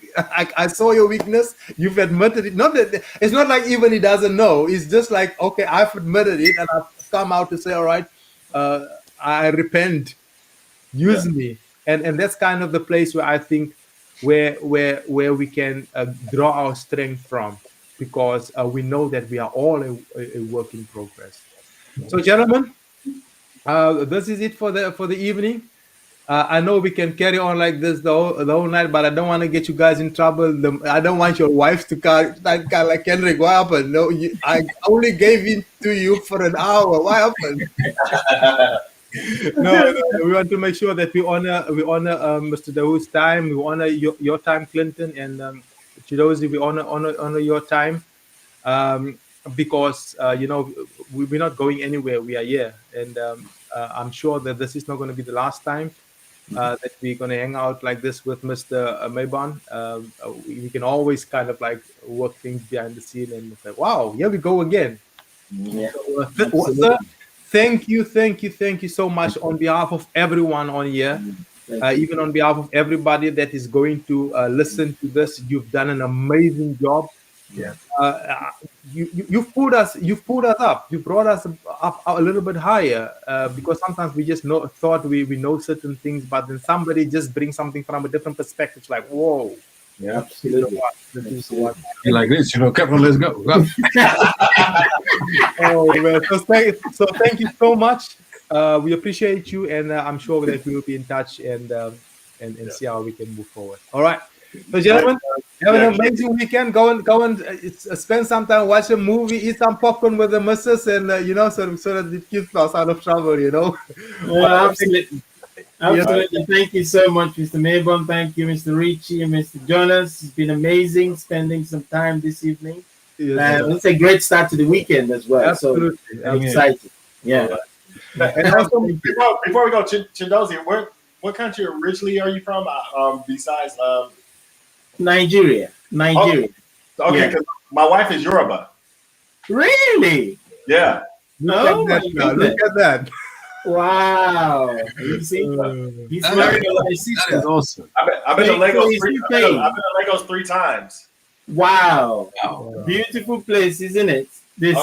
S1: I saw your weakness. You've admitted it." Not that it's not like even He doesn't know. It's just like, okay, I've admitted it, and I've come out to say, "All right, I repent. Use me." And that's kind of the place where I think where we can draw our strength from, because we know that we are all a work in progress. So, gentlemen, this is it for the evening. I know we can carry on like this the whole night, but I don't want to get you guys in trouble. I don't want your wives to call like, Kendrick, what happened? No, I only gave in to you for an hour. What happened? No, we want to make sure that we honor Mr. Dawood's time. We honor your time, Clinton, and Chidozi, we honor your time, because we're not going anywhere. We are here, and I'm sure that this is not going to be the last time that we're going to hang out like this with Mr. Maybon. We can always kind of like work things behind the scene and say, "Wow, here we go again."
S2: Yeah.
S1: So, sir, thank you so much on behalf of everyone on here, even on behalf of everybody that is going to listen to this. You've done an amazing job.
S2: Yeah.
S1: You've pulled us up. You brought us up a little bit higher, because sometimes we just thought we know certain things, but then somebody just brings something from a different perspective. It's like, whoa.
S2: Yeah, absolutely.
S4: You like this, come on, let's go.
S1: Oh man! So thank you so much. We appreciate you, and I'm sure that we will be in touch and see how we can move forward. All right. So, gentlemen, have an amazing weekend. Go and spend some time, watch a movie, eat some popcorn with the missus, and so that the kids are out of trouble.
S2: Yeah, absolutely. Absolutely. Thank you so much, Mr. Maybon. Thank you, Mr. Ricci and Mr. Jonas. It's been amazing spending some time this evening. It's a great start to the weekend as well.
S1: Absolutely.
S2: So I'm excited. Yeah.
S3: And also, before we go, Chidozi, what country originally are you from? Besides
S2: Nigeria.
S3: Okay, because my wife is Yoruba.
S2: Really?
S3: Yeah.
S1: Look at that.
S2: Wow. You see? He's married to my sister.
S4: That is awesome.
S3: I've been to Lagos 3 times.
S2: Wow. Beautiful place, isn't it? This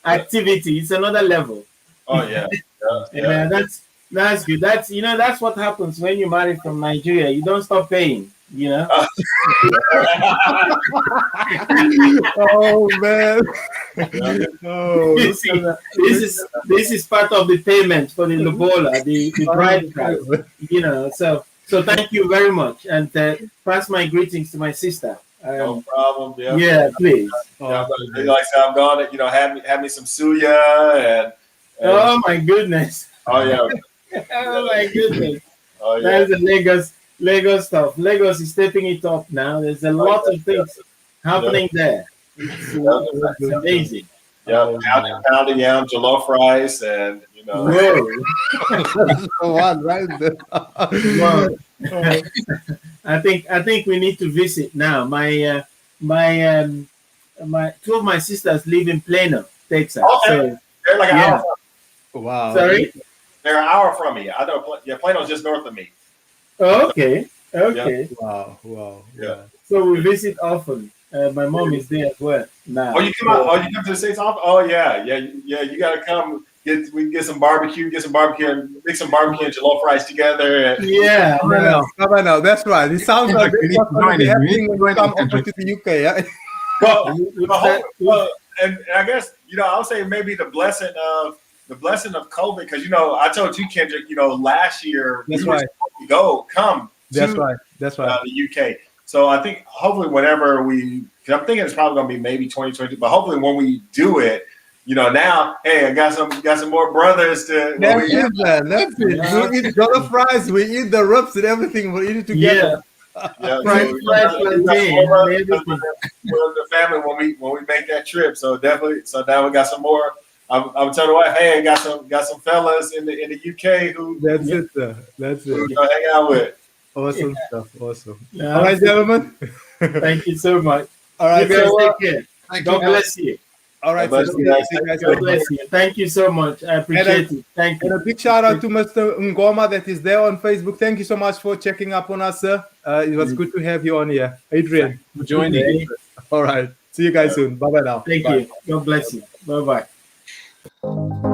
S2: activity. It's another level.
S3: Oh yeah.
S2: Yeah, that's good. That's what happens when you marry from Nigeria. You don't stop paying.
S1: Oh man! Oh,
S2: you see, this is part of the payment for the lobola, the bride price. So thank you very much, and pass my greetings to my sister.
S3: No problem.
S2: Yeah, please.
S3: Like I said, I'm going to have me some suya and
S2: oh my goodness.
S3: Oh yeah.
S2: Oh my goodness.
S3: Oh yeah.
S2: That's the Lagos stuff. Lagos is stepping it up now. There's a lot of things happening there. It's amazing.
S3: Yeah, pounded yam, jollof rice, and
S2: Whoa.
S1: one right there.
S2: Wow. I think we need to visit now. My two of my sisters live in Plano, Texas.
S3: Okay.
S2: So,
S3: they're like an hour.
S1: Wow.
S2: Sorry?
S3: They're an hour from me. I know. Plano's just north of me.
S2: Oh, okay.
S1: Wow.
S3: Yeah.
S2: So we visit often. My mom is there as well now.
S3: Oh, you come out? Oh, you come to the States often? Oh, yeah. You got to come. We can get some barbecue, and make some barbecue and jollof rice together.
S2: Yeah.
S1: Come on now. That's right. It sounds like this was going to be happening when we come over to the UK. Yeah?
S3: Well, and I guess I'll say maybe the blessing of COVID, because I told you, Kendrick, last year
S1: that's
S3: we were supposed to come to
S1: that's right.
S3: The UK. So I think hopefully whenever because I'm thinking it's probably going to be maybe 2020, but hopefully when we do it, now, hey, I got some more brothers to.
S1: That's it. We eat jollof rice, we eat the ribs and everything. We eat it together.
S3: Yeah,
S2: fried plantain,
S3: the family when we make that trip. So definitely. So now we got some more. I'm telling the wife, hey, I got some fellas in the UK who.
S1: That's it, sir. That's it.
S3: Hang out with.
S1: Awesome stuff. Awesome.
S2: Yeah,
S1: all right, gentlemen.
S2: Thank you so much.
S1: All right,
S2: you guys take care. God bless you.
S1: All right,
S3: God
S1: sir.
S3: bless you guys.
S1: See you guys
S2: God
S1: later.
S2: bless you. Thank you so much. I appreciate it. Thank
S1: And
S2: you.
S1: a big shout out to Mr. Ngoma that is there on Facebook. Thank you so much for checking up on us, sir. It was good to have you on here. Adrian,
S4: For joining.
S2: Okay.
S1: all right. See you guys soon. Bye bye now.
S2: Thank
S1: Bye.
S2: you. God bless you. Bye bye.